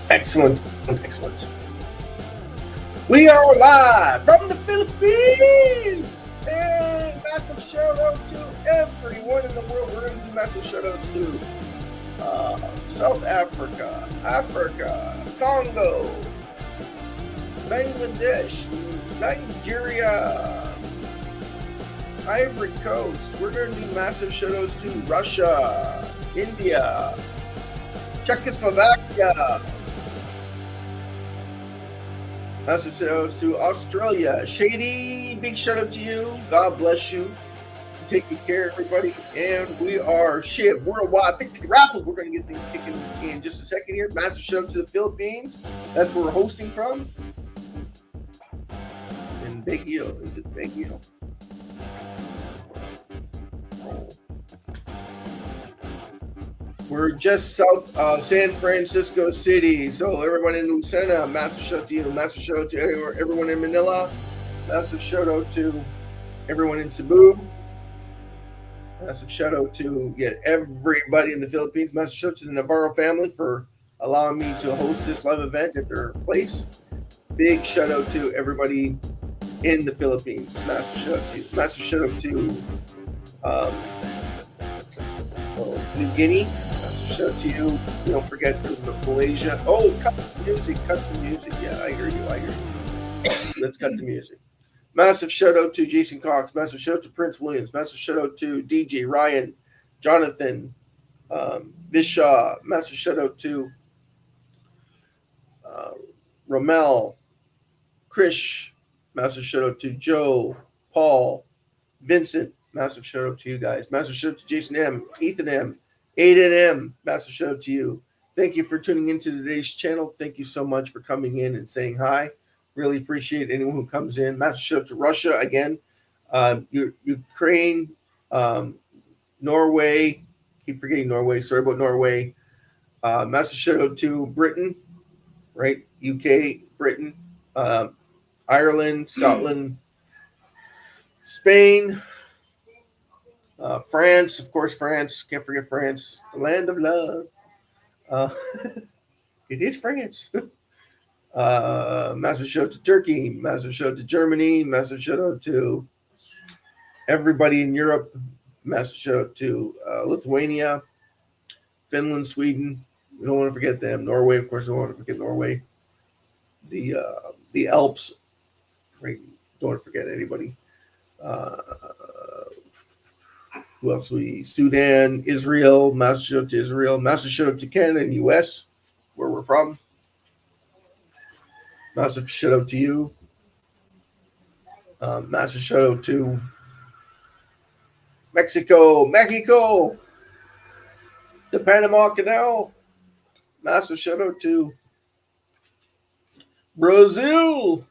Excellent. Excellent. We are live from the Philippines. And massive shout out to everyone in the world. We're going to do massive shout outs to South Africa, Congo, Bangladesh, Nigeria, Ivory Coast. We're going to do massive shout outs to Russia, India, Czechoslovakia. Massive shout outs to Australia. Shady, big shout out to you. God bless you. Taking care, everybody. And we are SHIB Worldwide Raffle. We're going to get things kicking in just a second here. Massive shout out to the Philippines. That's where we're hosting from. And Baguio. Is it Baguio? Oh. We're just south of San Francisco City. So everyone in Lucena, massive shout out to you. Massive shout out to everyone in Manila. Massive shout out to everyone in Cebu. Massive shout out to everybody in the Philippines. Massive shout out to the Navarro family for allowing me to host this live event at their place. Big shout out to everybody in the Philippines. Massive shout out to you. Massive shout out to New Guinea. Shout out to you. Don't forget Malaysia. Oh, cut the music. Yeah, I hear you. Let's cut the music. Massive shout out to Jason Cox. Massive shout out to Prince Williams. Massive shout out to DJ Ryan, Jonathan, Vishaw. Massive shout out to Romel, Krish. Massive shout out to Joe, Paul, Vincent. Massive shout out to you guys. Massive shout out to Jason M, Ethan M, Aiden M. Massive shout out to you. Thank you for tuning into today's channel. Thank you so much for coming in and saying hi. Really appreciate anyone who comes in. Massive shout out to Russia again. Ukraine, Norway. Keep forgetting Norway. Sorry about Norway. Massive shout out to Britain, right? UK, Britain, Ireland, Scotland, Spain, France, of course, France. Can't forget France, the land of love. It is France. Massive shout out to Turkey. Massive shout out to Germany. Massive shout out to everybody in Europe. Massive shout out to Lithuania, Finland, Sweden. We don't want to forget them. Norway, of course, we don't want to forget Norway. The Alps. Right? Don't want to forget anybody. Who else? Sudan, Israel. Massive shout out to Israel. Massive shout out to Canada and US, where we're from. Massive shout out to you. Massive shout out to Mexico, the Panama Canal. Massive shout out to Brazil,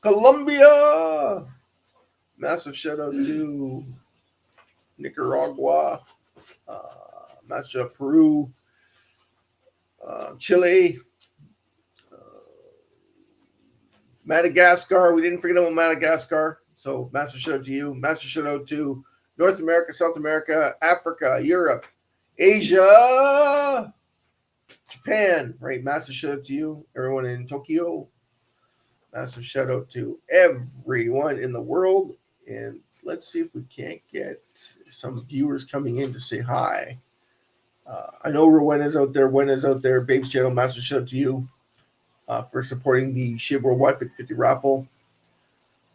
Colombia. Massive shout out to Nicaragua. Massive shout out to Peru, Chile. Madagascar, we didn't forget about Madagascar. So massive shout out to you. Massive shout out to North America, South America, Africa, Europe, Asia, Japan, right? Massive shout out to you. Everyone in Tokyo. Massive shout out to everyone in the world. And let's see if we can't get some viewers coming in to say hi. I know Rowena's out there. Wena's out there. Babe's channel, massive shout out to you. For supporting the SHIB Worldwide 50 Raffle.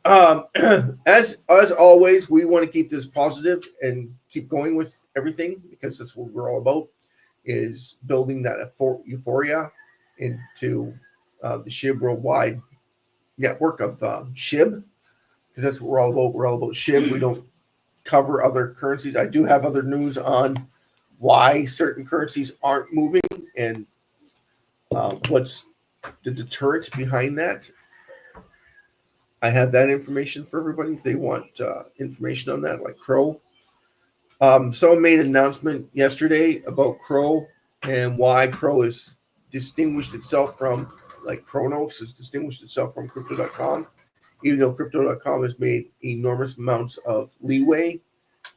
As always, we want to keep this positive and keep going with everything because that's what we're all about, is building that euphoria into the SHIB Worldwide network of SHIB, because that's what we're all about. We're all about SHIB. We don't cover other currencies. I do have other news on why certain currencies aren't moving and what's the deterrent behind that. I have that information for everybody if they want information on that, like Crow. Someone made an announcement yesterday about Crow and why Crow has distinguished itself from, like Kronos has distinguished itself from Crypto.com, even though Crypto.com has made enormous amounts of leeway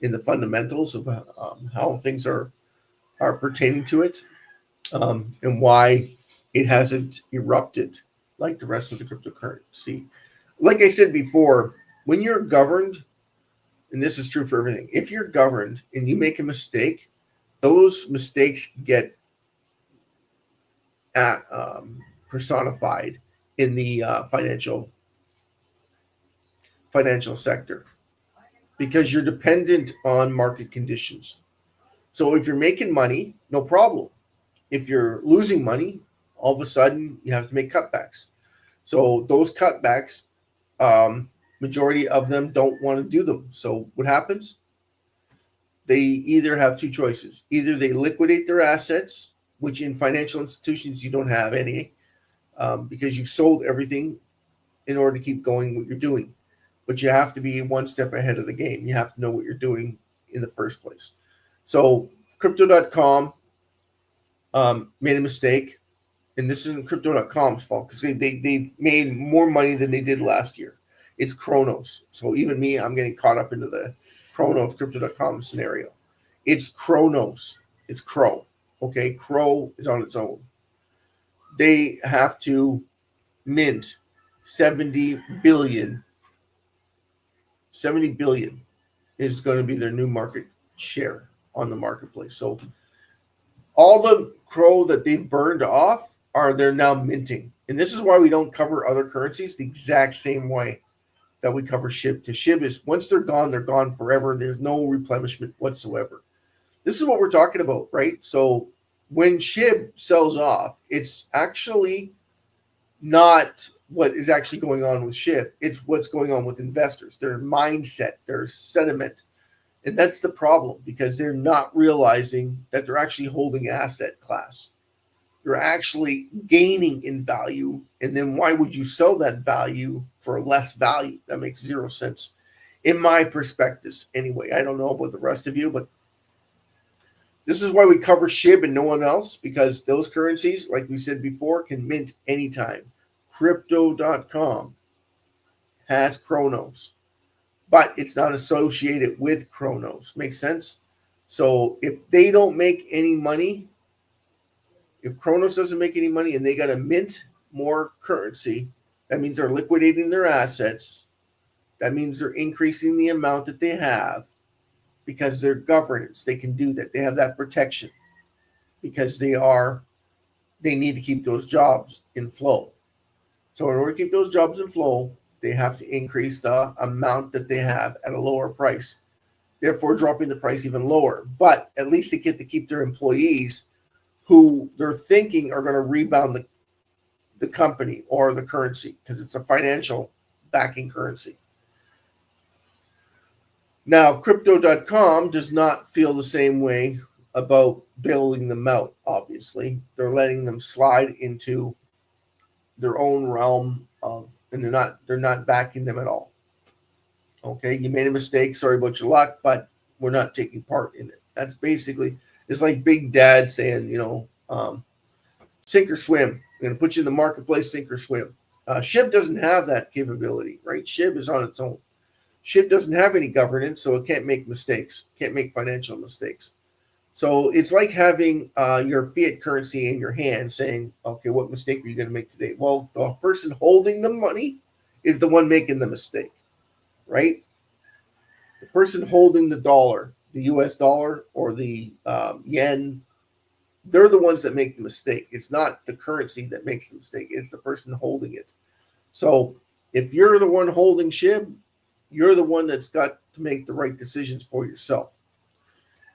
in the fundamentals of how things are pertaining to it, and why it hasn't erupted like the rest of the cryptocurrency. Like I said before, when you're governed, and this is true for everything, if you're governed and you make a mistake, those mistakes get personified in the financial sector, because you're dependent on market conditions. So if you're making money, no problem. If you're losing money, all of a sudden you have to make cutbacks. So those cutbacks, majority of them don't want to do them. So what happens? They either have two choices. Either they liquidate their assets, which in financial institutions you don't have any, because you've sold everything in order to keep going what you're doing. But you have to be one step ahead of the game. You have to know what you're doing in the first place. So crypto.com made a mistake, and this isn't crypto.com's fault, because they've made more money than they did last year. It's Chronos. So even me, I'm getting caught up into the Chronos crypto.com scenario. It's Chronos. It's Crow. Okay, Crow is on its own. They have to mint 70 billion. 70 billion is going to be their new market share on the marketplace. So all the Crow that they've burned off they're now minting. And this is why we don't cover other currencies the exact same way that we cover SHIB, because SHIB is, once they're gone forever. There's no replenishment whatsoever. This is what we're talking about, right? So when SHIB sells off, it's actually not what is actually going on with SHIB. It's what's going on with investors, their mindset, their sentiment. And that's the problem, because they're not realizing that they're actually holding asset class. You're actually gaining in value. And then why would you sell that value for less value? That makes zero sense in my perspectives. Anyway, I don't know about the rest of you, but this is why we cover SHIB and no one else, because those currencies, like we said before, can mint anytime. Crypto.com has Chronos, but it's not associated with Chronos. Makes sense? So if they don't make any money, if Chronos doesn't make any money and they got to mint more currency, that means they're liquidating their assets. That means they're increasing the amount that they have, because their governance, they can do that. They have that protection, because they need to keep those jobs in flow. So in order to keep those jobs in flow, they have to increase the amount that they have at a lower price, therefore dropping the price even lower. But at least they get to keep their employees, who they're thinking are going to rebound the company or the currency, because it's a financial backing currency. Now, crypto.com does not feel the same way about bailing them out, obviously. They're letting them slide into their own realm and they're not backing them at all. Okay, you made a mistake, sorry about your luck, but we're not taking part in it. That's basically, it's like Big Dad saying, sink or swim. I'm going to put you in the marketplace, sink or swim. SHIB doesn't have that capability, right? SHIB is on its own. SHIB doesn't have any governance, so it can't make mistakes, can't make financial mistakes. So it's like having your fiat currency in your hand, saying, okay, what mistake are you going to make today? Well, the person holding the money is the one making the mistake, right? The person holding the dollar, the US dollar or the yen, they're the ones that make the mistake. It's not the currency that makes the mistake. It's the person holding it. So if you're the one holding SHIB, you're the one that's got to make the right decisions for yourself.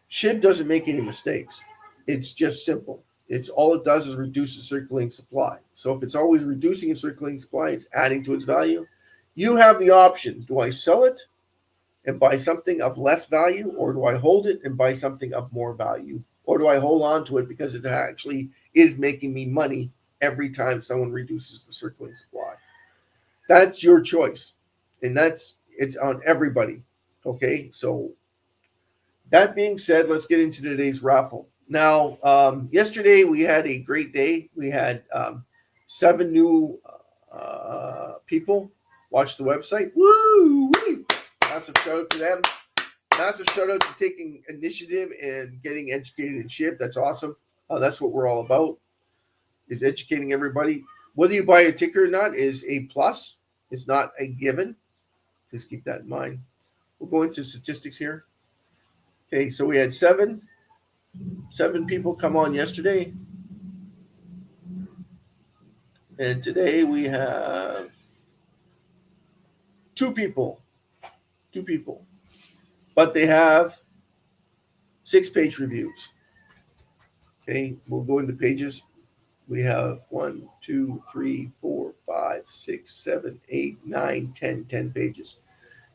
SHIB doesn't make any mistakes. It's just simple. It's all it does is reduce the circulating supply. So if it's always reducing its circulating supply, it's adding to its value. You have the option. Do I sell it and buy something of less value, or do I hold it and buy something of more value? Or do I hold on to it because it actually is making me money every time someone reduces the circulating supply? That's your choice. And it's on everybody. Okay, so that being said, let's get into today's raffle. Now, yesterday we had a great day. We had 7 new people watch the website. Woo! Massive shout out to them. Massive shout out to taking initiative and getting educated in SHIB. That's awesome. That's what we're all about. is educating everybody. Whether you buy a ticket or not is a plus. It's not a given. Just keep that in mind. We'll go into statistics here. Okay, so we had seven people come on yesterday. And today we have two people. But they have 6-page reviews. Okay, we'll go into pages. We have 1, 2, 3, 4, 5, 6, 7, 8, 9, 10, 10 pages.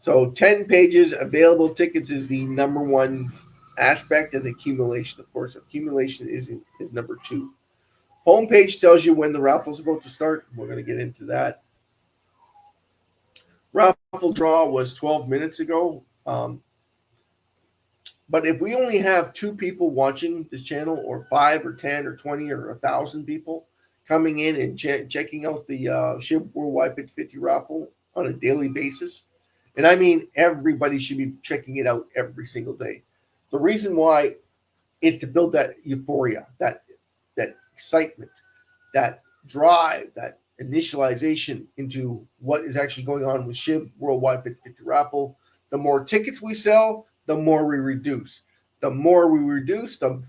So 10 pages. Available tickets is the number one aspect, and accumulation, of course. Accumulation is number two. Homepage tells you when the raffle's about to start. We're going to get into that. Raffle draw was 12 minutes ago. But if we only have 2 people watching this channel, or 5 or 10 or 20 or 1,000 people coming in and checking out the SHIB Worldwide 50/50 raffle on a daily basis, and I mean everybody should be checking it out every single day. The reason why is to build that euphoria, that excitement, that drive, that initialization into what is actually going on with SHIB Worldwide 50/50 raffle. The more tickets we sell, the more we reduce. The more we reduce, the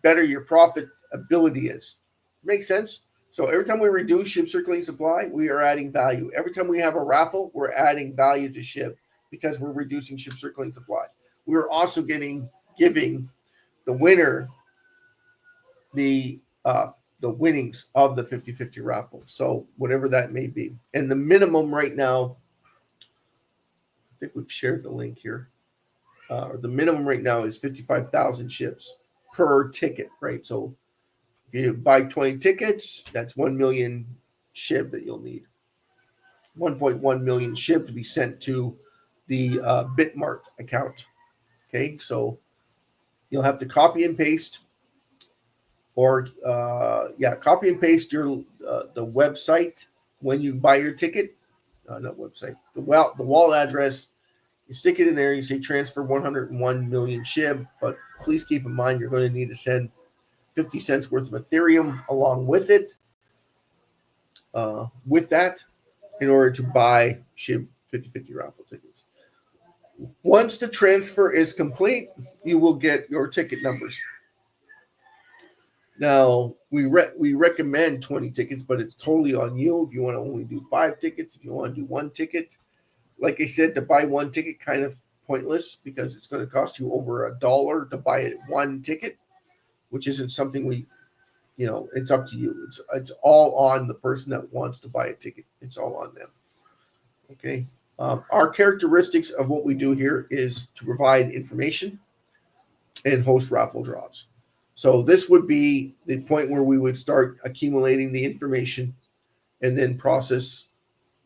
better your profit ability is. Makes sense? So every time we reduce SHIB circulating supply, we are adding value. Every time we have a raffle, we're adding value to SHIB because we're reducing SHIB circulating supply. We're also giving the winner the winnings of the 50/50 raffle. So whatever that may be. And the minimum right now, I think we've shared the link here. The minimum right now is 55,000 SHIBs per ticket, right? So if you buy 20 tickets, that's 1 million SHIB that you'll need. 1.1 million SHIB to be sent to the Bitmart account. Okay, so you'll have to copy and paste, or copy and paste your the website when you buy your ticket. Not website, the wallet address. You stick it in there, you say transfer 101 million SHIB, but please keep in mind you're going to need to send 50 cents worth of Ethereum along with it, in order to buy SHIB 50/50 raffle tickets. Once the transfer is complete, you will get your ticket numbers. Now, we recommend 20 tickets, but it's totally on you. If you want to only do 5 tickets, if you want to do 1 ticket. Like I said, to buy 1 ticket, kind of pointless because it's going to cost you over $1 to buy 1 ticket, which isn't something it's up to you. It's all on the person that wants to buy a ticket. It's all on them. Okay. Our characteristics of what we do here is to provide information and host raffle draws. So this would be the point where we would start accumulating the information and then process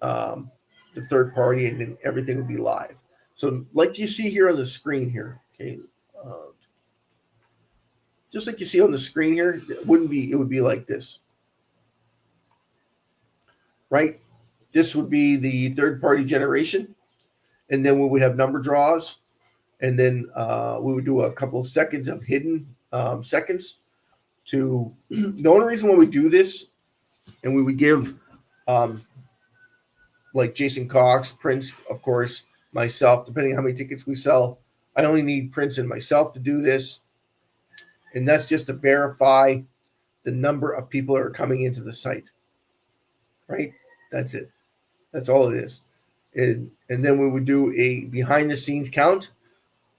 the third party, and then everything would be live. So like you see here on the screen here, okay, just like you see on the screen here, it would be like this, right? This would be the third party generation, and then we would have number draws, and then we would do a couple of seconds of hidden seconds. To the only reason why we do this, and we would give like Jason Cox, Prince, of course, myself, depending on how many tickets we sell. I only need Prince and myself to do this. And that's just to verify the number of people that are coming into the site, right? That's it. That's all it is. And then we would do a behind the scenes count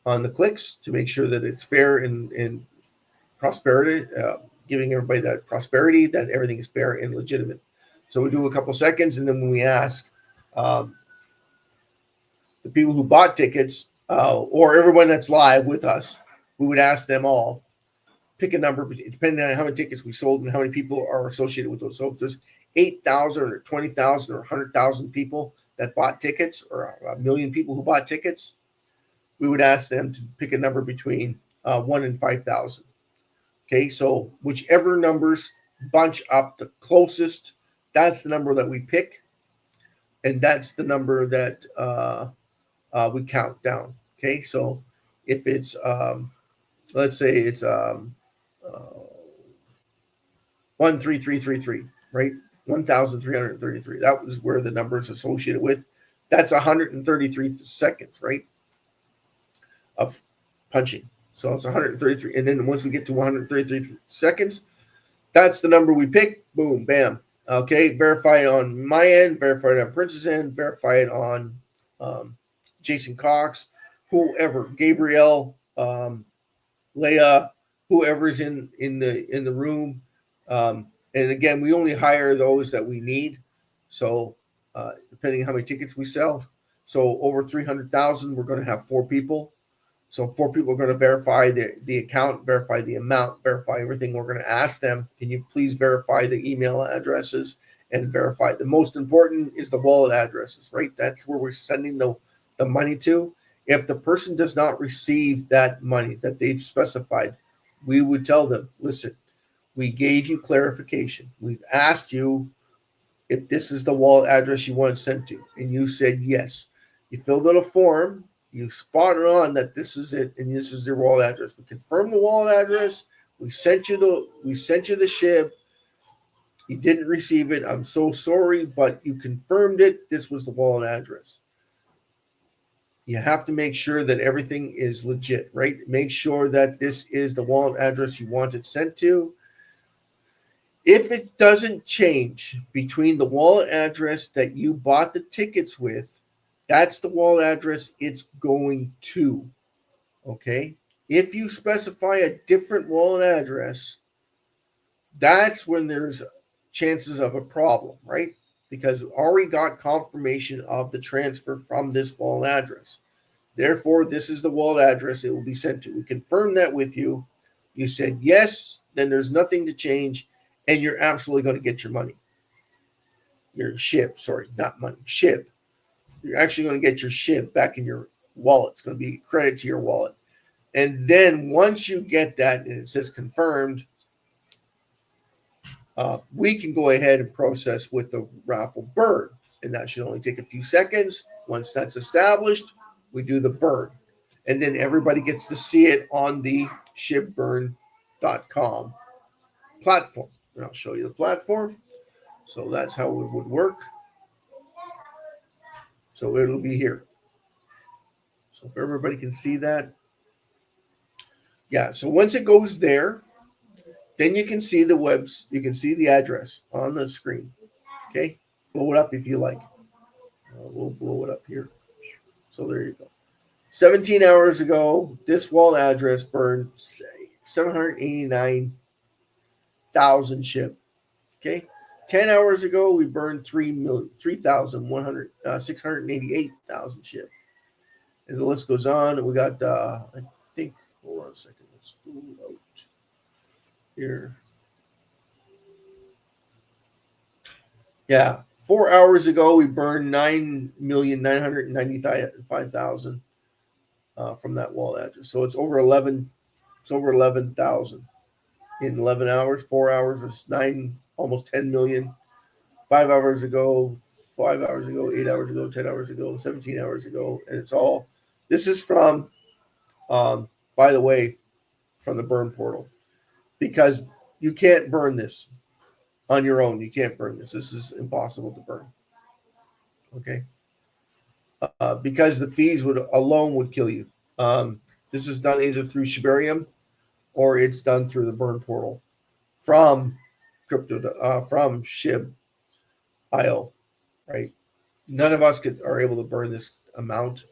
on the clicks to make sure that it's fair and prosperity, giving everybody that prosperity, that everything is fair and legitimate. So we do a couple seconds, and then when we ask the people who bought tickets, or everyone that's live with us, we would ask them all, pick a number, depending on how many tickets we sold and how many people are associated with those. So if there's 8,000 or 20,000 or 100,000 people that bought tickets, or 1 million people who bought tickets, we would ask them to pick a number between 1 and 5,000. Okay, so whichever numbers bunch up the closest, that's the number that we pick, and that's the number that we count down. Okay, so if it's let's say it's 13333, right? 1,333. That was where the numbers associated with. That's 133 seconds, right? Of punching. So it's 133. And then once we get to 133 seconds, that's the number we pick. Boom, bam. Okay, verify it on my end, verify it on Prince's end, verify it on Jason Cox, whoever, Gabriel, Leah, whoever's in the room. And again, we only hire those that we need. So depending on how many tickets we sell, so over 300,000, we're going to have 4 people. So 4 people are going to verify the account, verify the amount, verify everything. We're going to ask them, can you please verify the email addresses and verify. The most important is the wallet addresses, right? That's where we're sending the money to. If the person does not receive that money that they've specified, we would tell them, listen, we gave you clarification. We've asked you if this is the wallet address you want to send to, and you said yes. You filled out a form. You spotted on that this is it, and this is your wallet address. We confirmed the wallet address. We sent you the SHIB. You didn't receive it. I'm so sorry, but you confirmed it. This was the wallet address. You have to make sure that everything is legit, right? Make sure that this is the wallet address you want it sent to. If it doesn't change between the wallet address that you bought the tickets with, that's the wallet address it's going to, okay? If you specify a different wallet address, that's when there's chances of a problem, right? Because we already got confirmation of the transfer from this wallet address. Therefore, this is the wallet address it will be sent to. We confirmed that with you. You said yes, then there's nothing to change, and you're absolutely going to get your money. Your SHIB, sorry, not money, SHIB. You're actually going to get your SHIB back in your wallet. It's going to be credit to your wallet. And then once you get that and it says confirmed, we can go ahead and process with the raffle burn. And that should only take a few seconds. Once that's established, we do the burn. And then everybody gets to see it on the shibburn.com platform. And I'll show you the platform. So that's how it would work. So it'll be here. So if everybody can see that. Yeah, so once it goes there, then you can see the you can see the address on the screen. Okay, blow it up if you like. We'll blow it up here. So there you go. 17 hours ago, this wallet address burned 789,000 SHIB. Okay, 10 hours ago, we burned 688,000 SHIB. And the list goes on. And we got, I think, hold on a second. Let's go out here. Yeah, 4 hours ago, we burned 9,995,000 from that wallet address. So it's over 11. It's over 11,000 in 11 hours. 4 hours is almost 10 million. 5 hours ago, 5 hours ago, 8 hours ago, 10 hours ago, 17 hours ago, and it's all. This is from, by the way, from the burn portal, because you can't burn this on your own. You can't burn this. This is impossible to burn. Okay, because the fees alone would kill you. This is done either through Shibarium or it's done through the burn portal from from SHIB.io, right? None of us are able to burn this amount.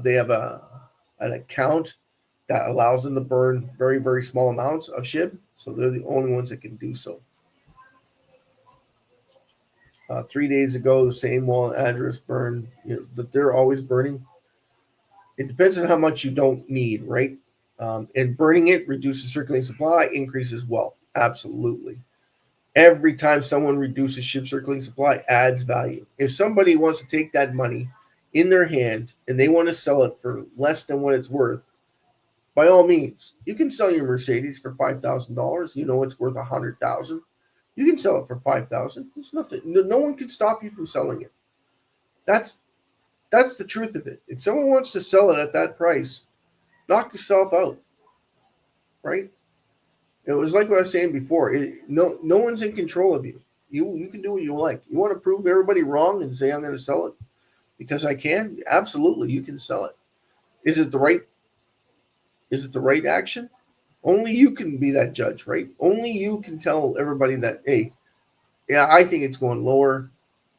They have an account that allows them to burn very, very small amounts of SHIB, so they're the only ones that can do so. 3 days ago, the same wallet address burned. That they're always burning. It depends on how much you don't need, right? And burning it reduces circulating supply, increases wealth. Absolutely. Every time someone reduces SHIB circulating supply, adds value. If somebody wants to take that money in their hand and they want to sell it for less than what it's worth, by all means, you can sell your Mercedes for $5,000. You know it's worth $100,000. You can sell it for $5,000. There's nothing. No one can stop you from selling it. That's the truth of it. If someone wants to sell it at that price, knock yourself out, right? It was like what I was saying before. No one's in control of you. You can do what you like. You want to prove everybody wrong and say I'm going to sell it because I can? Absolutely, you can sell it. Is it the right? Is it the right action? Only you can be that judge, right? Only you can tell everybody that, hey, yeah, I think it's going lower.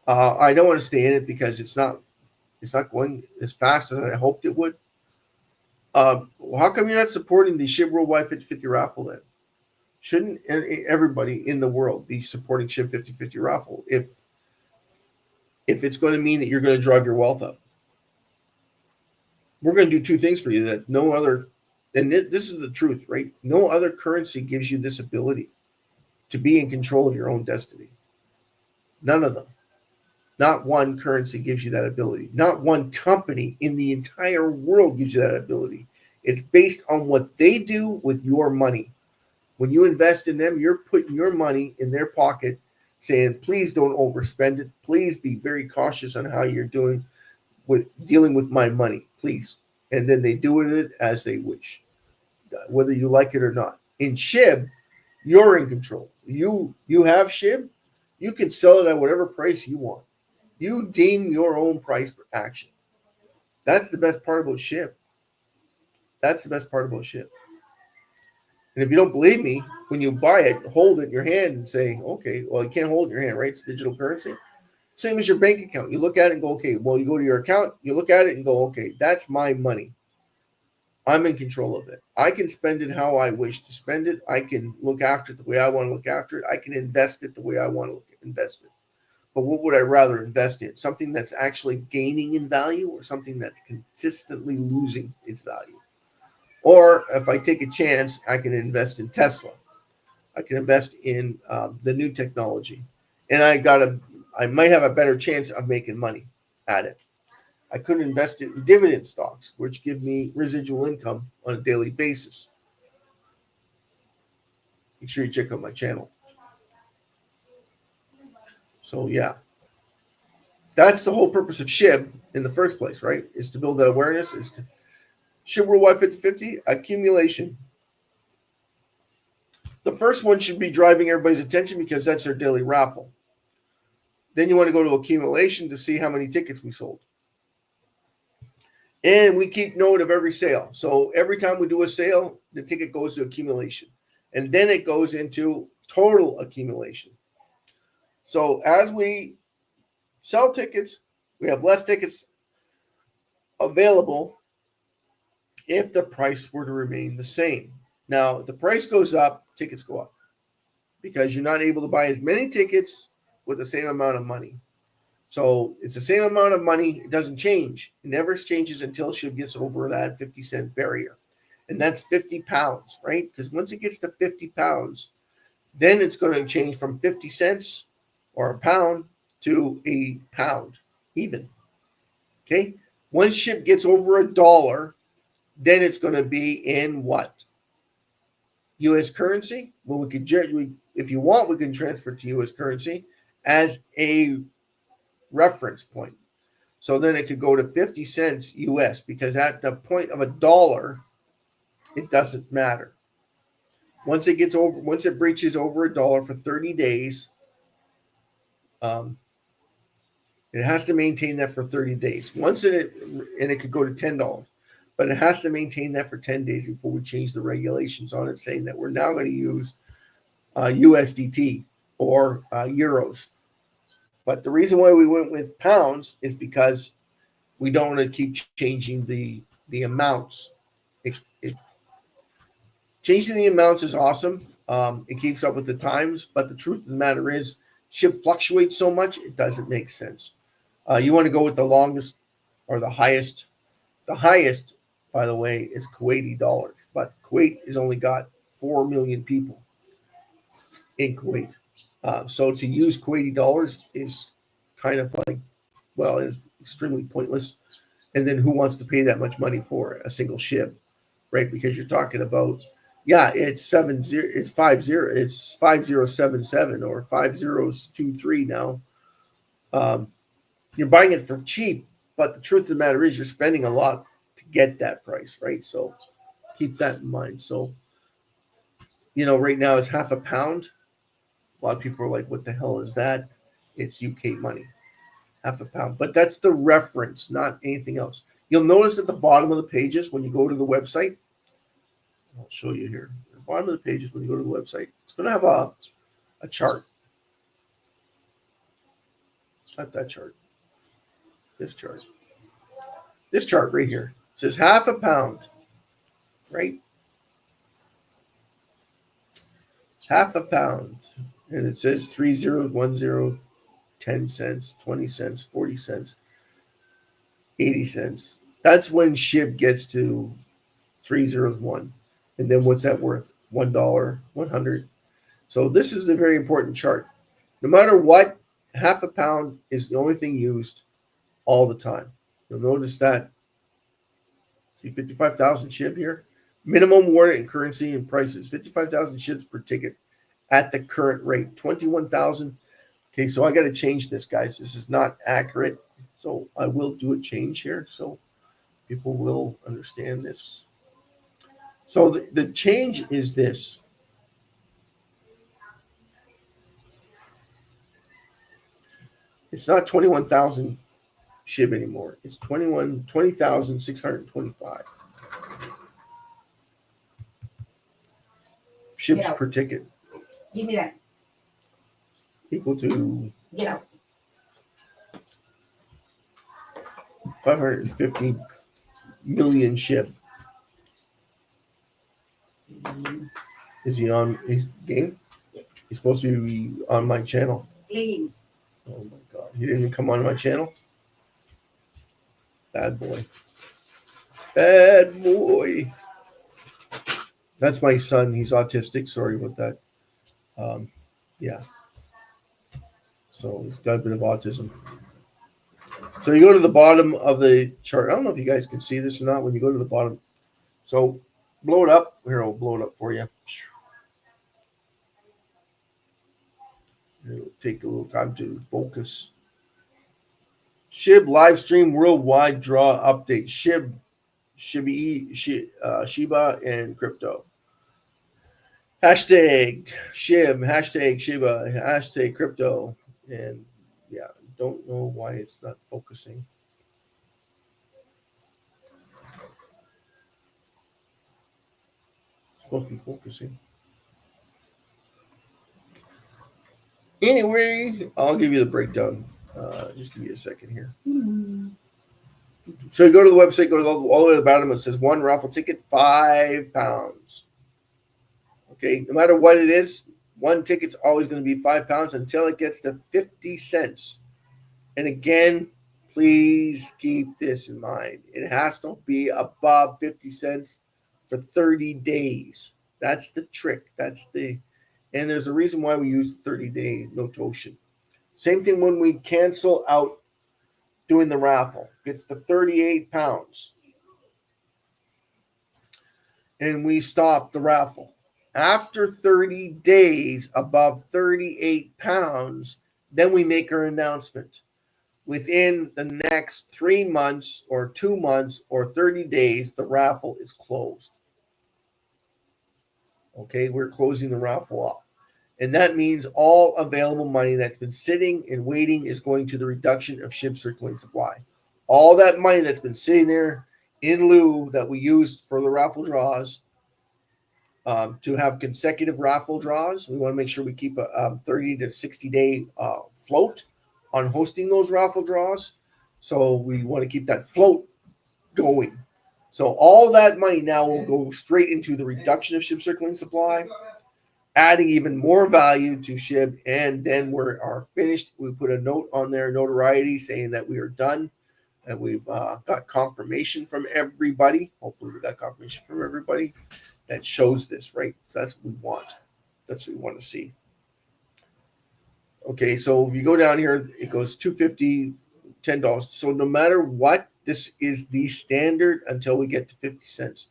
I don't want to stay in it because it's not going as fast as I hoped it would. How come you're not supporting the SHIB Worldwide 50/50 raffle then? Shouldn't everybody in the world be supporting SHIB 50/50 raffle if it's going to mean that you're going to drive your wealth up? We're going to do two things for you that no other, and this is the truth, right? No other currency gives you this ability to be in control of your own destiny. None of them. Not one currency gives you that ability. Not one company in the entire world gives you that ability. It's based on what they do with your money. When you invest in them, you're putting your money in their pocket, saying, please don't overspend it. Please be very cautious on how you're doing with dealing with my money, please. And then they do it as they wish, whether you like it or not. In SHIB, you're in control. You have SHIB, you can sell it at whatever price you want. You deem your own price for action. That's the best part about SHIB. That's the best part about SHIB. And if you don't believe me, when you buy it, hold it in your hand and say, okay, well, you can't hold it in your hand, right? It's digital currency. Same as your bank account. You look at it and go, okay, well, you go to your account, you look at it and go, okay, that's my money. I'm in control of it. I can spend it how I wish to spend it. I can look after it the way I want to look after it. I can invest it the way I want to invest it. But what would I rather invest in? Something that's actually gaining in value or something that's consistently losing its value? Or if I take a chance, I can invest in Tesla. I can invest in the new technology. And I might have a better chance of making money at it. I could invest it in dividend stocks, which give me residual income on a daily basis. Make sure you check out my channel. So yeah, that's the whole purpose of SHIB in the first place, right? Is to build that awareness, is to SHIB Worldwide 50/50 accumulation. The first one should be driving everybody's attention because that's their daily raffle. Then you want to go to accumulation to see how many tickets we sold. And we keep note of every sale. So every time we do a sale, the ticket goes to accumulation. And then it goes into total accumulation. So as we sell tickets, we have less tickets available if the price were to remain the same. Now, if the price goes up, tickets go up because you're not able to buy as many tickets with the same amount of money. So it's the same amount of money. It doesn't change. It never changes until SHIB gets over that 50-cent barrier. And that's 50 pounds, right? Because once it gets to 50 pounds, then it's going to change from 50 cents or a pound to a pound even. Okay? Once SHIB gets over $1, then it's going to be in what? U.S. currency. Well, we could, if you want, we can transfer to U.S. currency as a reference point. So then it could go to 50 cents U.S. because at the point of $1, it doesn't matter. Once it breaches over $1 for 30 days, it has to maintain that for 30 days. And it could go to $10. But it has to maintain that for 10 days before we change the regulations on it, saying that we're now going to use USDT or euros. But the reason why we went with pounds is because we don't want to keep changing the amounts. Changing the amounts is awesome. It keeps up with the times. But the truth of the matter is, SHIB fluctuates so much, it doesn't make sense. You want to go with the longest or the highest. The highest, by the way, is Kuwaiti dollars, but Kuwait has only got 4 million people in Kuwait. So to use Kuwaiti dollars is kind of like, well, it's extremely pointless. And then who wants to pay that much money for a single SHIB, right? Because you're talking about, yeah, it's 5077 or 5023 now. You're buying it for cheap. But the truth of the matter is you're spending a lot to get that price, right? So keep that in mind. So right now it's half a pound. A lot of people are like, what the hell is that? It's UK money, half a pound. But that's the reference, not anything else. You'll notice at the bottom of the pages when you go to the website, I'll show you here. At the bottom of the pages when you go to the website, it's going to have a chart. Not that chart. This chart. This chart right here. It says half a pound, right? Half a pound. And it says 3010, 10 cents, 20 cents, 40 cents, 80 cents. That's when SHIB gets to 301. And then what's that worth? $1, 100. So this is a very important chart. No matter what, half a pound is the only thing used all the time. You'll notice that. See 55,000 SHIB here. Minimum warrant and currency and prices. 55,000 SHIBs per ticket at the current rate. 21,000. Okay, so I got to change this, guys. This is not accurate. So I will do a change here so people will understand this. So the change is this. It's not 21,000 SHIB anymore. It's 20,625 SHIBs per ticket. Give me that. Equal to Get out. 550 million SHIB. Is he on his game? He's supposed to be on my channel. Playing. Oh my God. He didn't come on my channel? Bad boy. Bad boy. That's my son. He's autistic. Sorry about that. Yeah. So he's got a bit of autism. So you go to the bottom of the chart. I don't know if you guys can see this or not when you go to the bottom. So blow it up. Here, I'll blow it up for you. It'll take a little time to focus. SHIB Livestream Worldwide Draw Update. SHIB, Shiba, and crypto. Hashtag SHIB, hashtag Shiba, hashtag crypto. And yeah, don't know why it's not focusing. It's supposed to be focusing. Anyway, I'll give you the breakdown. Just give me a second here. So you go to the website, go to all the way to the bottom. It says one raffle ticket, £5. Okay, no matter what it is, one ticket's always going to be £5 until it gets to 50 cents. And again, please keep this in mind. It has to be above 50 cents for 30 days. That's the trick. And there's a reason why we use 30-day notation. Same thing when we cancel out doing the raffle. It's the 38 pounds. And we stop the raffle. After 30 days above 38 pounds, then we make our announcement. Within the next 3 months or 2 months or 30 days, the raffle is closed. Okay, we're closing the raffle off. And that means all available money that's been sitting and waiting is going to the reduction of SHIB circulating supply. All that money that's been sitting there in lieu that we used for the raffle draws, to have consecutive raffle draws, we want to make sure we keep a 30 to 60-day float on hosting those raffle draws. So we want to keep that float going. So all that money now will go straight into the reduction of SHIB circulating supply, adding even more value to SHIB, and then we are finished. We put a note on there, notoriety, saying that we are done, and we've got confirmation from everybody. Hopefully we got confirmation from everybody that shows this, right? So that's what we want. That's what we want to see. Okay, so if you go down here, it goes $2.50, $10. So no matter what, this is the standard until we get to 50 cents.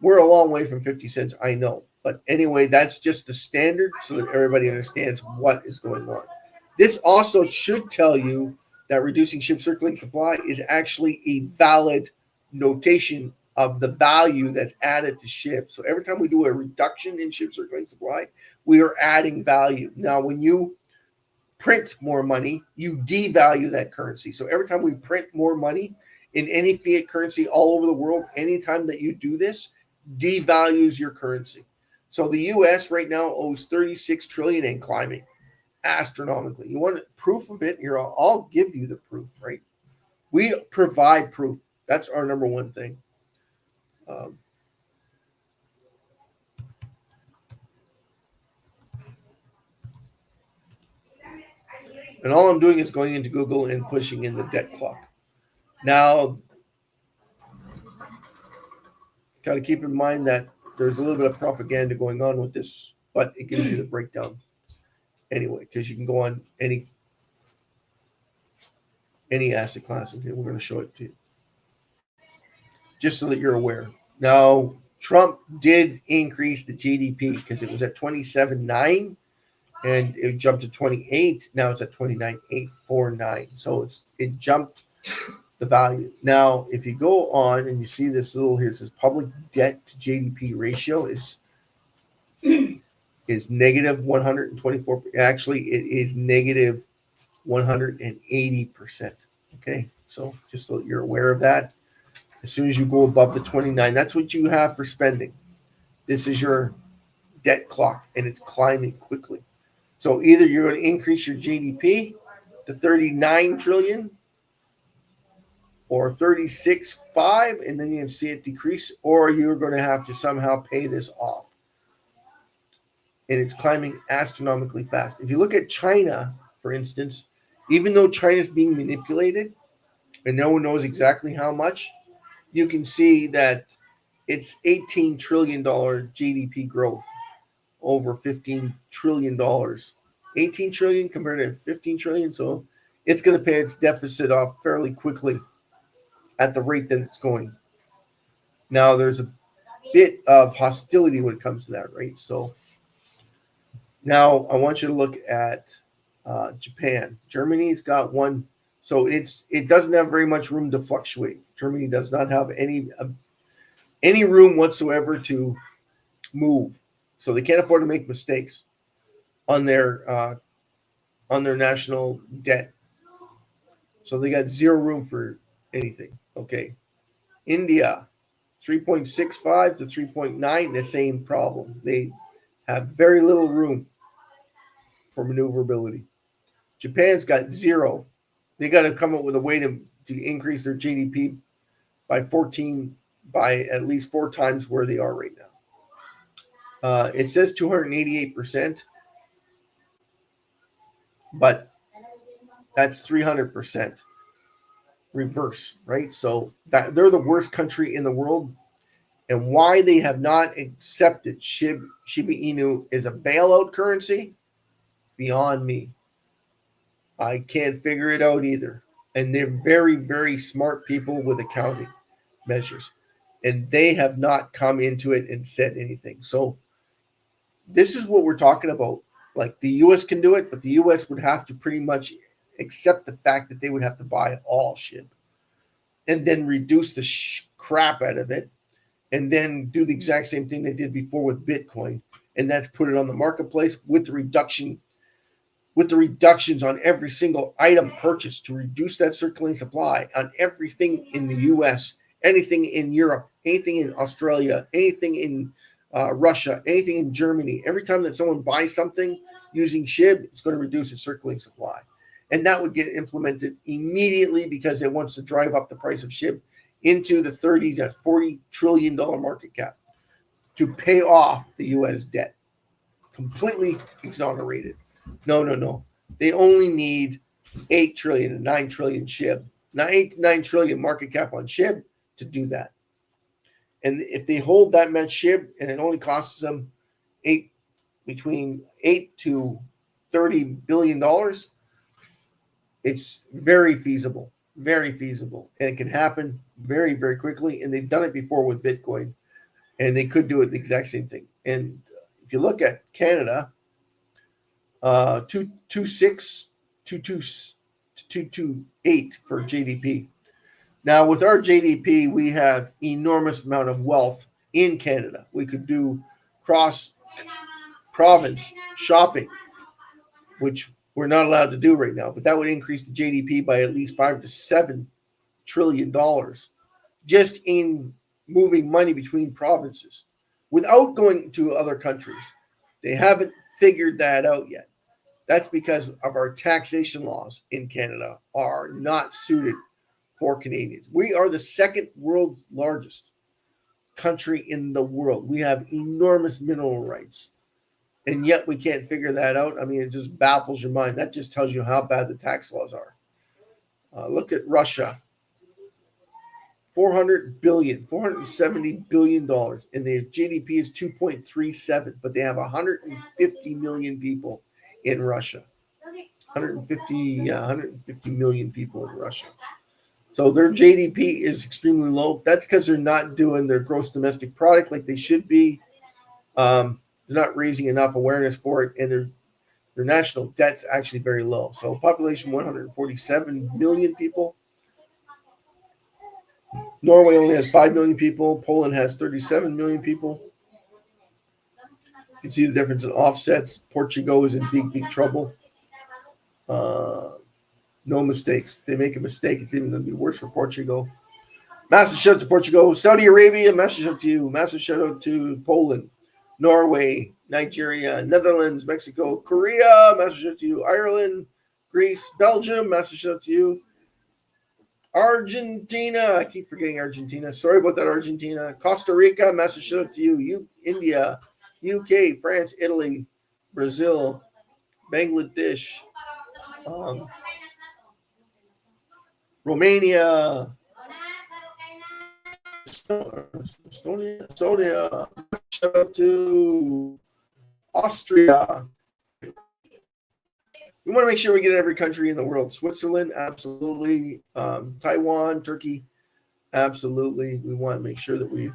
We're a long way from 50 cents, I know. But anyway, that's just the standard so that everybody understands what is going on. This also should tell you that reducing SHIB circulating supply is actually a valid notation of the value that's added to SHIB. So every time we do a reduction in SHIB circulating supply, we are adding value. Now, when you print more money, you devalue that currency. So every time we print more money in any fiat currency all over the world, anytime that you do this, devalues your currency. So the US right now owes 36 trillion and climbing astronomically. You want proof of it? Here, I'll give you the proof, right? We provide proof. That's our number one thing. And all I'm doing is going into Google and pushing in the debt clock. Now, got to keep in mind that there's a little bit of propaganda going on with this, but it gives you the breakdown anyway, because you can go on any asset class, and we're going to show it to you, just so that you're aware. Now, Trump did increase the GDP because it was at 27.9, and it jumped to 28. Now it's at 29.849. So it jumped the value. Now, if you go on and you see this little here, it says public debt to GDP ratio is negative 124. Actually, it is negative 180%. Okay, so just so you're aware of that. As soon as you go above the 29, that's what you have for spending. This is your debt clock, and it's climbing quickly. So either you're going to increase your GDP to 39 trillion or 36.5, and then you see it decrease, or you're going to have to somehow pay this off. And it's climbing astronomically fast. If you look at China, for instance, even though China's being manipulated and no one knows exactly how much, you can see that it's $18 trillion GDP growth over $15 trillion. 18 trillion compared to 15 trillion. So it's going to pay its deficit off fairly quickly at the rate that it's going. Now, there's a bit of hostility when it comes to that, right? So now I want you to look at Japan. Germany's got one. So it doesn't have very much room to fluctuate. Germany does not have any room whatsoever to move. So they can't afford to make mistakes on their national debt. So they got zero room for anything. Okay. India, 3.65 to 3.9, the same problem. They have very little room for maneuverability. Japan's got zero. They got to come up with a way to increase their GDP by at least 4 times where they are right now. It says 288%, but that's 300% reverse, right? So that they're the worst country in the world, and why they have not accepted Shiba Inu as a bailout currency, beyond me. I can't figure it out either. And they're very, very smart people with accounting measures, and they have not come into it and said anything. So this is what we're talking about. Like, the U.S. can do it, but the U.S. would have to pretty much accept the fact that they would have to buy all SHIB and then reduce the crap out of it, and then do the exact same thing they did before with Bitcoin, and that's put it on the marketplace with the reductions on every single item purchased to reduce that circulating supply on everything in the U.S., anything in Europe, anything in Australia, anything in Russia, anything in Germany. Every time that someone buys something using SHIB, it's going to reduce its circulating supply. And that would get implemented immediately because it wants to drive up the price of SHIB into the $30 to $40 trillion market cap to pay off the U.S. debt. Completely exonerated. No. They only need 8 trillion and 9 trillion SHIB. Now, 8 to 9 trillion market cap on SHIB to do that. And if they hold that much SHIB and it only costs them between $8 to $30 billion, it's very feasible, and it can happen very, very quickly. And they've done it before with Bitcoin, and they could do it the exact same thing. And if you look at Canada, 226 to 228 for GDP. Now, with our JDP, we have enormous amount of wealth in Canada. We could do cross-province shopping, which we're not allowed to do right now, but that would increase the JDP by at least $5 to $7 trillion just in moving money between provinces without going to other countries. They haven't figured that out yet. That's because of our taxation laws in Canada are not suited for Canadians. We are the second world's largest country in the world. We have enormous mineral rights, and yet we can't figure that out. I mean, it just baffles your mind. That just tells you how bad the tax laws are. Look at Russia. $470 billion, and their GDP is 2.37, but they have 150 million people in Russia. 150 million people in Russia. So their GDP is extremely low. That's because they're not doing their gross domestic product like they should be. They're not raising enough awareness for it, and their national debt's actually very low. So population 147 million people. Norway only has 5 million people. Poland has 37 million people. You can see the difference in offsets. Portugal is in big trouble. No mistakes. If they make a mistake, it's even going to be worse for Portugal. Massive shout out to Portugal. Saudi Arabia, massive shout out to you. Massive shout out to Poland, Norway, Nigeria, Netherlands, Mexico, Korea, massive shout out to you. Ireland, Greece, Belgium, massive shout out to you. Argentina, I keep forgetting Argentina. Sorry about that, Argentina. Costa Rica, massive shout out to you. India, UK, France, Italy, Brazil, Bangladesh, Romania, Estonia, shout out to Austria. We want to make sure we get every country in the world. Switzerland, absolutely. Taiwan, Turkey, absolutely. We want to make sure that we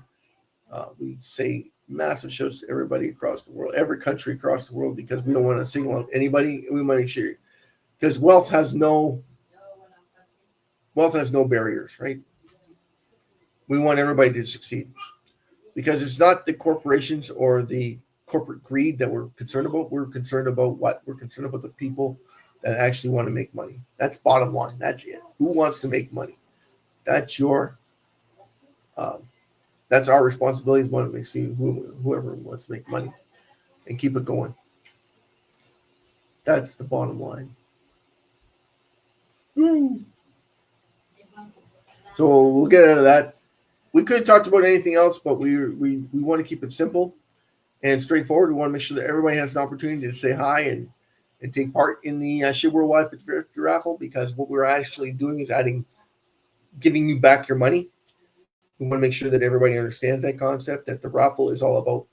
say massive shows to everybody across the world, every country across the world, because we don't want to single out anybody. We want to make sure, because wealth has no barriers, right? We want everybody to succeed, because it's not the corporations or the corporate greed that we're concerned about. We're concerned about what? We're concerned about the people that actually want to make money. That's bottom line. That's it. Who wants to make money? That's that's our responsibility as one to see whoever wants to make money and keep it going. That's the bottom line. Woo. So we'll get out of that. We could have talked about anything else, but we want to keep it simple and straightforward. We want to make sure that everybody has an opportunity to say hi and take part in the SHIB Worldwide Raffle, because what we're actually doing is giving you back your money. We want to make sure that everybody understands that concept, that the raffle is all about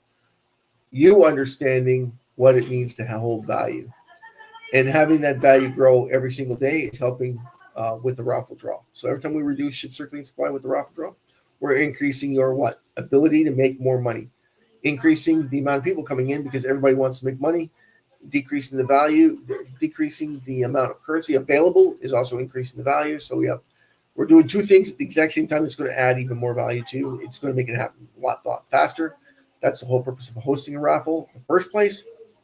you understanding what it means to hold value. And having that value grow every single day is helping with the raffle draw. So every time we reduce SHIB circulating supply with the raffle draw, we're increasing your ability to make more money, increasing the amount of people coming in because everybody wants to make money, decreasing the value, decreasing the amount of currency available is also increasing the value. So we're doing two things at the exact same time. It's going to add even more value to. It's going to make it happen a lot faster. That's the whole purpose of hosting a raffle in the first place,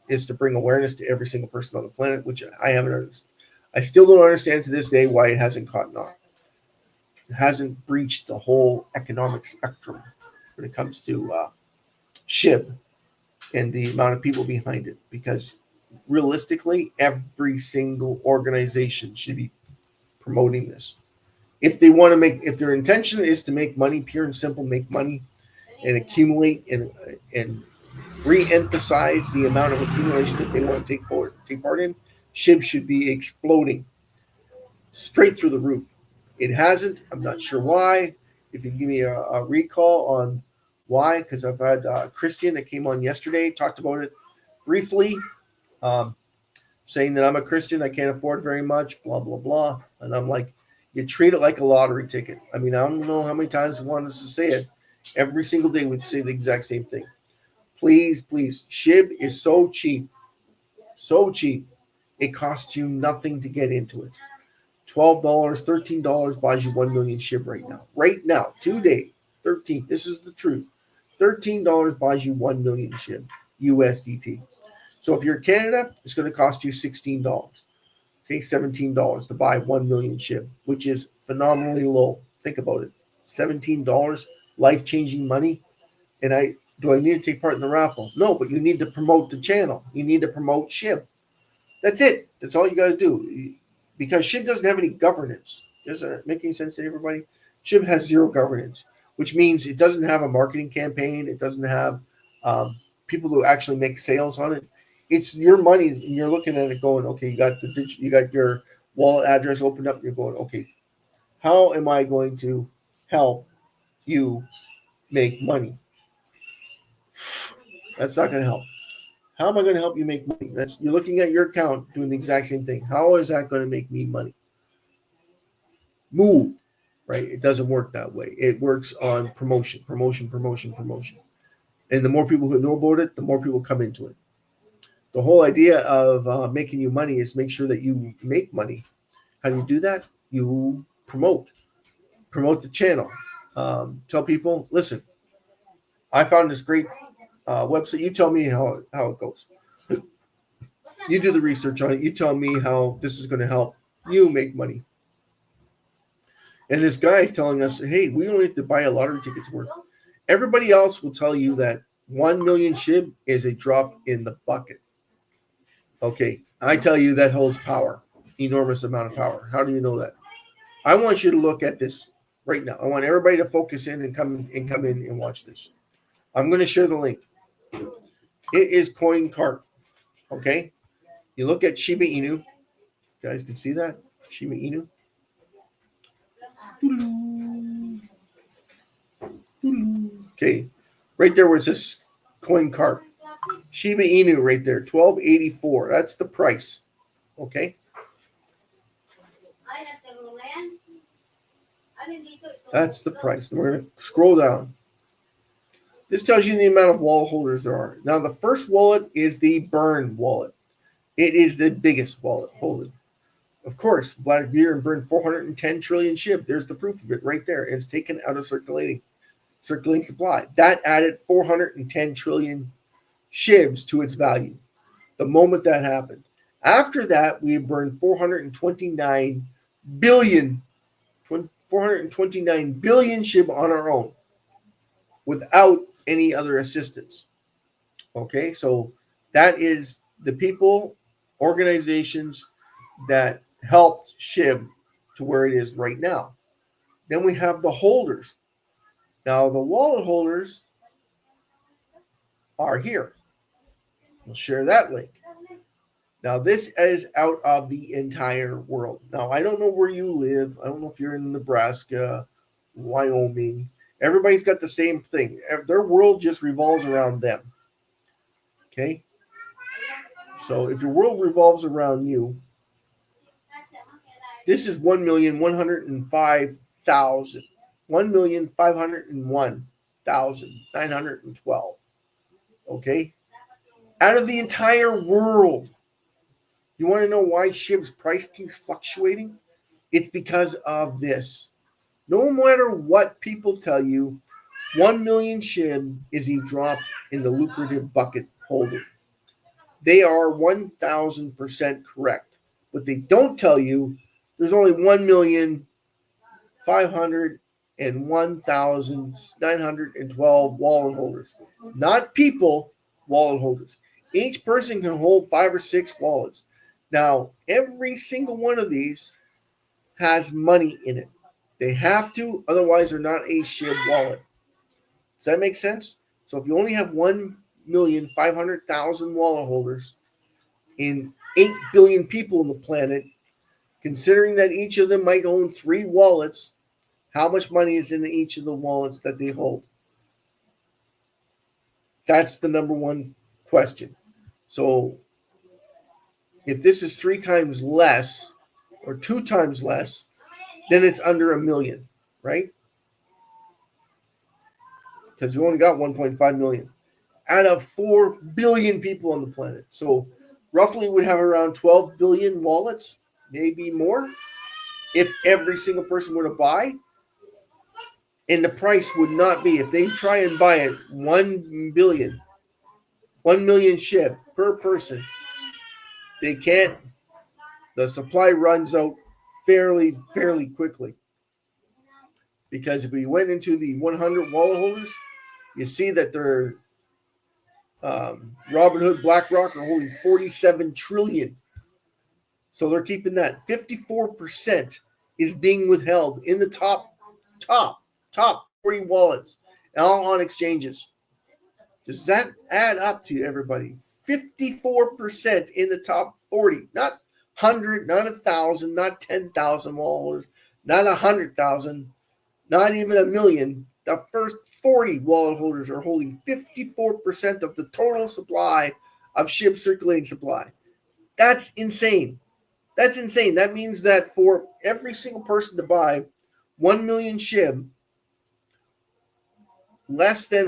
is to bring awareness to every single person on the planet, which I haven't understood. I still don't understand to this day why it hasn't caught on. It hasn't breached the whole economic spectrum when it comes to SHIB and the amount of people behind it, because realistically, every single organization should be promoting this. If they want to if their intention is to make money, pure and simple, make money and accumulate and re-emphasize the amount of accumulation that they want to take part in, SHIB should be exploding straight through the roof. It hasn't. I'm not sure why. If you can give me a recall on why, because I've had Christian that came on yesterday, talked about it briefly, saying that I'm a Christian, I can't afford very much, blah, blah, blah. And I'm like, you treat it like a lottery ticket. I mean, I don't know how many times I want us to say it. Every single day we say the exact same thing. Please, SHIB is so cheap. So cheap. It costs you nothing to get into it. $12, $13 buys you 1 million SHIB right now. Right now, today, 13. This is the truth. $13 buys you 1 million SHIB USDT. So if you're in Canada, it's going to cost you $16. Okay, $17 to buy 1 million SHIB, which is phenomenally low. Think about it. $17, life-changing money. And do I need to take part in the raffle? No, but you need to promote the channel. You need to promote SHIB. That's it. That's all you got to do. Because SHIB doesn't have any governance. Does that make any sense to everybody? SHIB has zero governance, which means it doesn't have a marketing campaign. It doesn't have people who actually make sales on it. It's your money, and you're looking at it going, okay, you got your wallet address opened up. And you're going, okay, how am I going to help you make money? That's not going to help. How am I going to help you make money? You're looking at your account doing the exact same thing. How is that going to make me money? Move, right? It doesn't work that way. It works on promotion. And the more people who know about it, the more people come into it. The whole idea of making you money is make sure that you make money. How do you do that? You promote the channel. Tell people, listen, I found this great website. You tell me how it goes. You do the research on it. You tell me how this is going to help you make money. And this guy's telling us, hey, we don't have to buy a lottery ticket's worth. Everybody else will tell you that 1 million SHIB is a drop in the bucket. Okay, I tell you that holds power, enormous amount of power. How do you know that? I want you to look at this right now. I want everybody to focus in and come in and watch this. I'm going to share the link. It is CoinCart. Okay, you look at Shiba Inu. You guys can see that Shiba Inu. Okay, right there where it says CoinCart. Shiba Inu right there, $12.84. That's the price. Okay. That's the price. We're going to scroll down. This tells you the amount of wallet holders there are. Now, the first wallet is the Burn wallet. It is the biggest wallet holding. Of course, Vladimir burned 410 trillion SHIB. There's the proof of it right there. It's taken out of circulating supply. That added 410 trillion SHIBs to its value the moment that happened. After that, we burned 429 billion SHIB on our own without any other assistance. Okay, so that is the people, organizations that helped SHIB to where it is right now. Then we have the holders. Now, the wallet holders are here. We'll share that link. Now, this is out of the entire world. Now, I don't know where you live. I don't know if you're in Nebraska, Wyoming. Everybody's got the same thing. Their world just revolves around them. Okay? So if your world revolves around you, this is 1,105,000. 1,501,912. Okay? Out of the entire world. You want to know why SHIB's price keeps fluctuating? It's because of this. No matter what people tell you, 1 million SHIB is a drop in the lucrative bucket holding. They are 1,000% correct. But they don't tell you there's only 1,501,912 wallet holders. Not people, wallet holders. Each person can hold 5 or 6 wallets. Now, every single one of these has money in it. They have to, otherwise they're not a SHIB wallet. Does that make sense? So if you only have 1,500,000 wallet holders in 8 billion people on the planet, considering that each of them might own 3 wallets, how much money is in each of the wallets that they hold? That's the number one question. So if this is 3 times less or 2 times less, then it's under 1 million, right? Because you only got 1.5 million out of 4 billion people on the planet. So roughly we'd have around 12 billion wallets, maybe more. if every single person were to buy, and the price would not be, if they try and buy it 1 million SHIB per person, they can't. The supply runs out fairly quickly. Because if we went into the 100 wallet holders, you see that they're Robinhood, BlackRock are holding 47 trillion. So they're keeping that. 54% is being withheld in the top 40 wallets, all on exchanges. Does that add up to you, everybody? 54% in the top 40, not 100, not 1,000, not 10,000 wallet holders, not 100,000, not even 1 million. The first 40 wallet holders are holding 54% of the total supply of SHIB circulating supply. That's insane. That's insane. That means that for every single person to buy 1 million SHIB, less than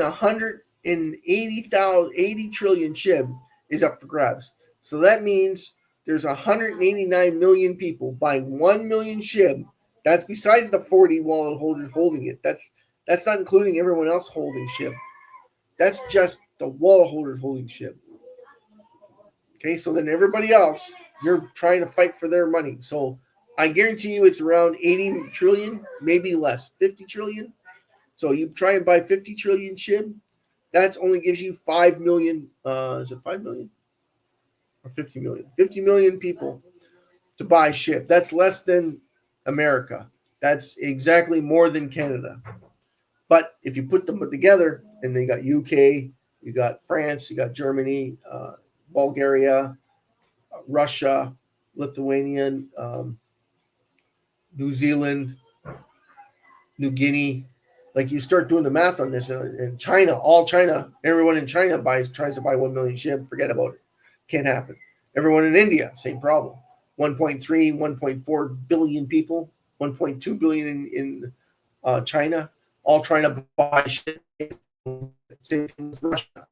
80 trillion SHIB is up for grabs. So that means there's 189 million people buying 1 million SHIB. That's besides the 40 wallet holders holding it. That's not including everyone else holding SHIB. That's just the wallet holders holding SHIB. Okay, so then everybody else, you're trying to fight for their money. So I guarantee you it's around 80 trillion, maybe less, 50 trillion. So you try and buy 50 trillion SHIB, that only gives you 5 million. Is it 5 million? Or 50 million? 50 million people to buy SHIB. That's less than America. That's exactly more than Canada. But if you put them together, and then you got UK, you got France, you got Germany, Bulgaria, Russia, Lithuania, New Zealand, New Guinea. Like you start doing the math on this, in China, everyone in China tries to buy 1 million SHIB. Forget about it. Can't happen. Everyone in India, same problem. 1.3, 1.4 billion people, 1.2 billion in China, all trying to buy SHIB. Same thing with Russia.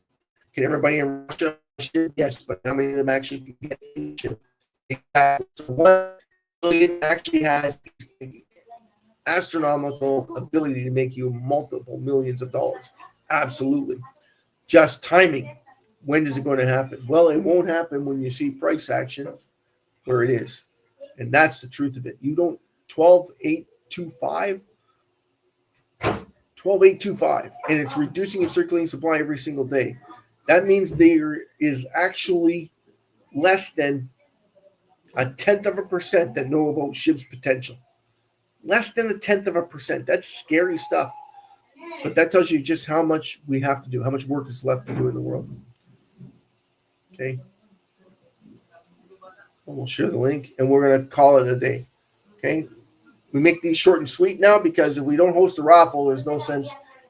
Can everybody in Russia SHIB? Yes, but how many of them actually can get SHIB? Exactly. So 1 billion actually has astronomical ability to make you multiple millions of dollars. Absolutely. Just timing. When is it going to happen? Well, it won't happen when you see price action where it is. And that's the truth of it. You don't 12,825, and it's reducing its circulating supply every single day. That means there is actually less than 0.1% that know about SHIB's potential. Less than 0.1%. That's scary stuff. But that tells you just how much we have to do, how much work is left to do in the world. Okay. And we'll share the link, and we're going to call it a day. Okay. We make these short and sweet now because if we don't host a raffle, there's no sense.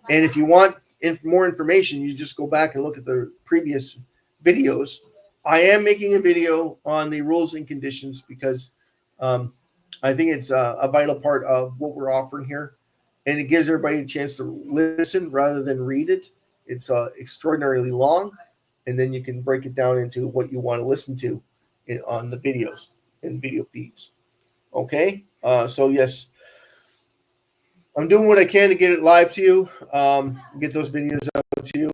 And if you want more information, you just go back and look at the previous videos. I am making a video on the rules and conditions because I think it's a vital part of what we're offering here. And it gives everybody a chance to listen rather than read it. It's extraordinarily long. And then you can break it down into what you want to listen to on the videos and video feeds. Okay? So, yes, I'm doing what I can to get it live to you, get those videos out to you.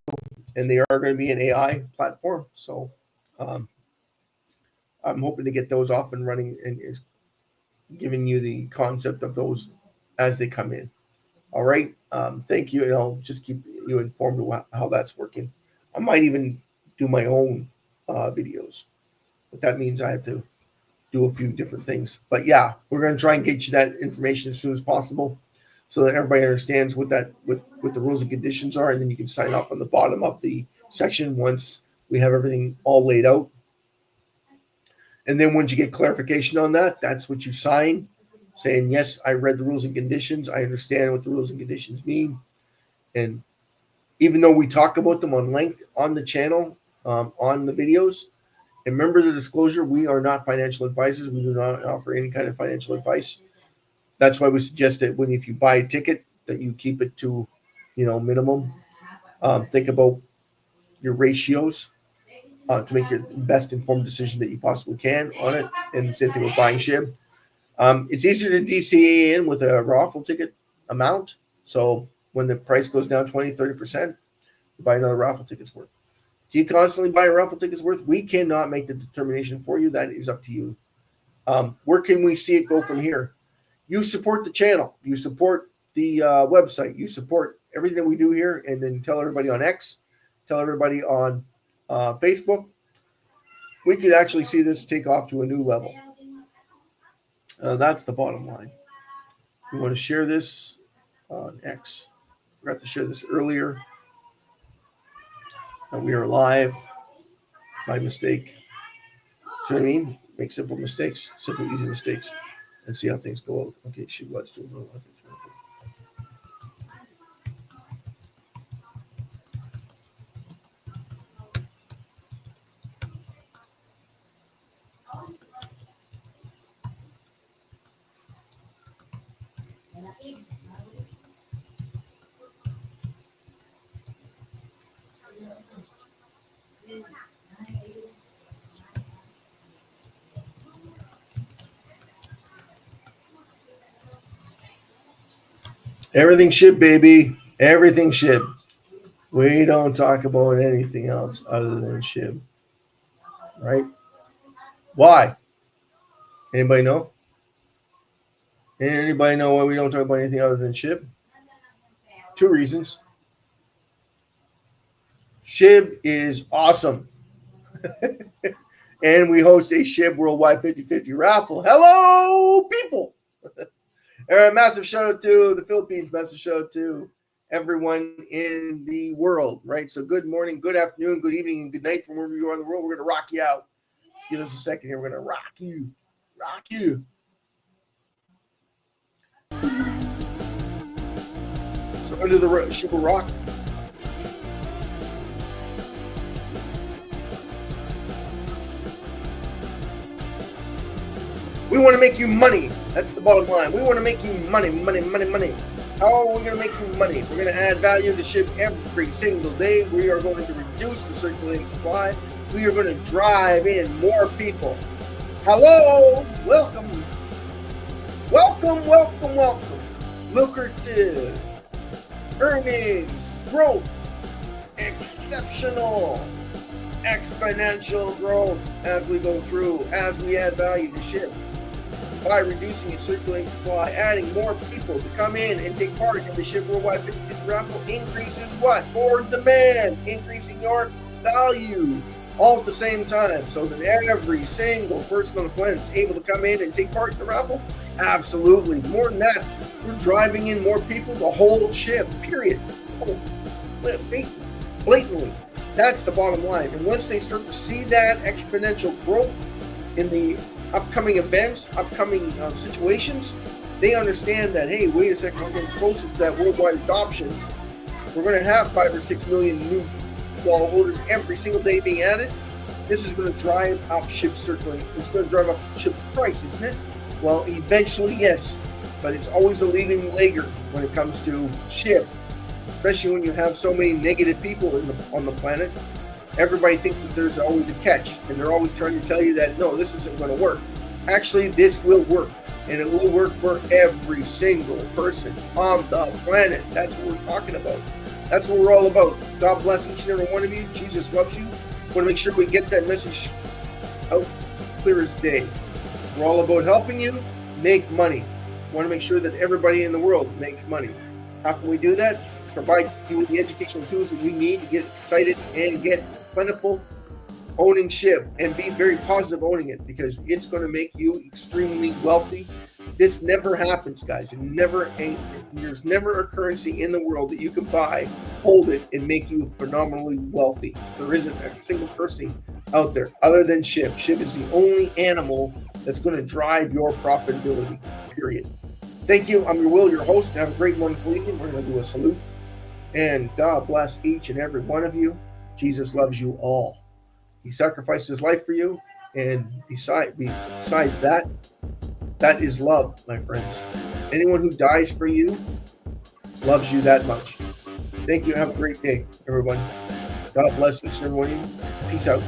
And they are going to be an AI platform. So, I'm hoping to get those off and running and giving you the concept of those as they come in. All right. Thank you. And I'll just keep you informed of how that's working. I might even do my own videos, but that means I have to do a few different things. But yeah, we're going to try and get you that information as soon as possible so that everybody understands what the rules and conditions are. And then you can sign off on the bottom of the section once we have everything all laid out. And then once you get clarification on that, that's what you sign, saying, yes, I read the rules and conditions. I understand what the rules and conditions mean. And even though we talk about them on length on the channel, on the videos, and remember the disclosure, we are not financial advisors. We do not offer any kind of financial advice. That's why we suggest that if you buy a ticket, that you keep it to, minimum. Think about your ratios. To make your best informed decision that you possibly can on it. And the same thing with buying SHIB. It's easier to DCA in with a raffle ticket amount. So when the price goes down 20, 30%, you buy another raffle ticket's worth. Do you constantly buy a raffle ticket's worth? We cannot make the determination for you. That is up to you. Where can we see it go from here? You support the channel. You support the website. You support everything that we do here, and then tell everybody on X, tell everybody on Facebook. We could actually see this take off to a new level. That's the bottom line. We want to share this on X. Forgot to share this earlier. We are live by mistake. See what I mean? Make simple mistakes, simple, easy mistakes, and see how things go out. Okay, SHIB Livestream. Everything SHIB, baby. Everything SHIB. We don't talk about anything else other than SHIB. Right? Why? Anybody know? Anybody know why we don't talk about anything other than SHIB? 2 reasons. SHIB is awesome. And we host a SHIB Worldwide 50/50 raffle. Hello, people. Massive shout out to the Philippines. Massive shout out to everyone in the world, right? So good morning, good afternoon, good evening, and good night from wherever you are in the world. We're going to rock you out. Just give us a second here. We're going to rock you. Rock you. So under the Shiba rock. We want to make you money. That's the bottom line. We want to make you money, money, money, money. How are we going to make you money? We're going to add value to SHIB every single day. We are going to reduce the circulating supply. We are going to drive in more people. Hello, welcome. Welcome, welcome, welcome. Lucrative, earnings, growth, exceptional, exponential growth as we go through, as we add value to SHIB. By reducing its circulating supply, adding more people to come in and take part in the SHIB Worldwide 50/50 raffle increases what? More demand, increasing your value all at the same time, so that every single person on the planet is able to come in and take part in the raffle. Absolutely. More than that, we're driving in more people to hold SHIB, period. Blatantly. That's the bottom line. And once they start to see that exponential growth in the upcoming events, upcoming situations, they understand that, hey, wait a second, we're getting closer to that worldwide adoption. We're going to have 5 or 6 million new wall holders every single day being added. This is going to drive up SHIB circulating. It's going to drive up SHIB's price, isn't it? Well, eventually, yes, but it's always a leading lagger when it comes to SHIB, especially when you have so many negative people on the planet. Everybody thinks that there's always a catch, and they're always trying to tell you that, no, this isn't going to work. Actually, this will work, and it will work for every single person on the planet. That's what we're talking about. That's what we're all about. God bless each and every one of you. Jesus loves you. Want to make sure we get that message out clear as day. We're all about helping you make money. Want to make sure that everybody in the world makes money. How can we do that? Provide you with the educational tools that you need to get excited and get plentiful owning SHIB, and be very positive owning it, because it's going to make you extremely wealthy. This never happens, guys. There's never a currency in the world that you can buy, hold it, and make you phenomenally wealthy. There isn't a single currency out there other than SHIB. SHIB is the only animal that's going to drive your profitability, period. Thank you. I'm your Will, your host. Have a great, wonderful evening. We're going to do a salute. And God bless each and every one of you. Jesus loves you all. He sacrificed his life for you. And besides that, that is love, my friends. Anyone who dies for you loves you that much. Thank you. Have a great day, everyone. God bless each and every one of you. Peace out.